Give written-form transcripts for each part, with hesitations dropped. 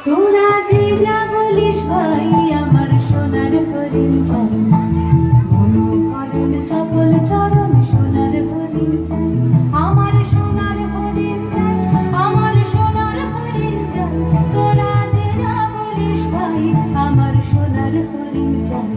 তোরা যে যা বলিস ভাই, আমার সোনার হরিণ চাই, মনোহরণ চপল চরণ সোনার হরিণ চাই, আমার সোনার হরিণ চাই, আমার সোনার হরিণ চাই। তোরা যে যা বলিস ভাই, আমার সোনার হরিণ চাই।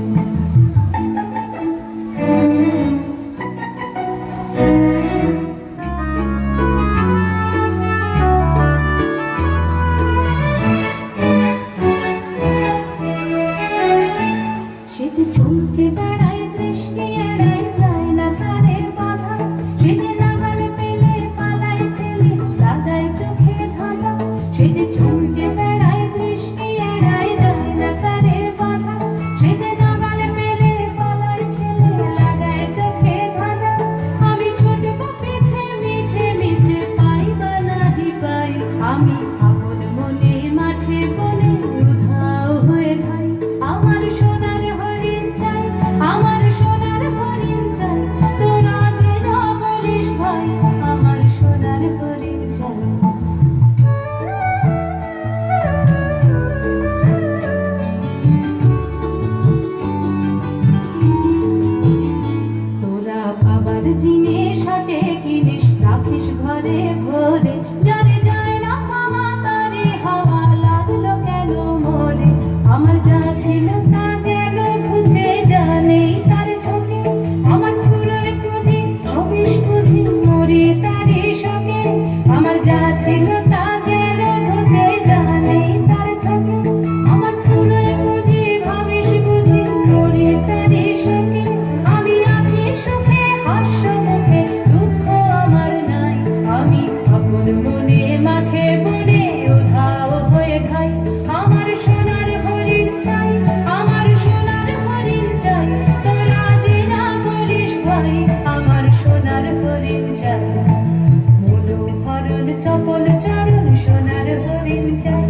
সে যে চমকে বেড়ায়, দৃষ্টি এড়ায়, যায় না তারে বাধা। সে যে নাগাল পেলে পালায় ঠেলে, লাগায় চোখে ধাঁধা। সে যে চমকে বেড়ায়, দৃষ্টি এড়ায়, যায় না তারে বাধা। সে যে নাগাল পেলে পালায় ঠেলে, লাগায় চোখে ধাঁধা। আমি ছোটব পিছে মিছে মিছে, পাই বা নাহি পাই, আমি আপন মনে মাঠে বনে উধাও হয়ে ধাই। আমার সোনার হরিণ চাই, আমার সোনার হরিণ চাই। তোরা যে যা বলিস ভাই, আমার সোনার হরিণ চাই। তোরা বাবার জিনিস হাটে কিনিস, রাখিস ঘরে ভরে, যারে যায় না পাওয়া তারে হাওয়া লাগলো কেন মরে। আমার যা ছিল তা গেল ঘুচে, যা নেই তার ঝোঁকে। আমার ফুরোয় পুঁজি হবিস বুঝি, মরে তারে শোকে। আমার যা ছিল তা গেল ঘুচে, যা নেই তার ঝোঁকে। আমার ফুরোয় পুঁজি ভাবিস বুঝি, মরে তারে শোকে। আমি আছি সুখে হাস্য মুখে, দুঃখ আমার নাই, আমি আপন মনে মাঠে বনে উধাও হয়ে ধাই। আমার সোনার হরিণ চাই, আমার সোনার হরিণ চাই। তোরা যে যা বলিস ভাই, আমার সোনার হরিণ চাই, মনোহরণ চপল চরণ সোনার হরিণ চাই।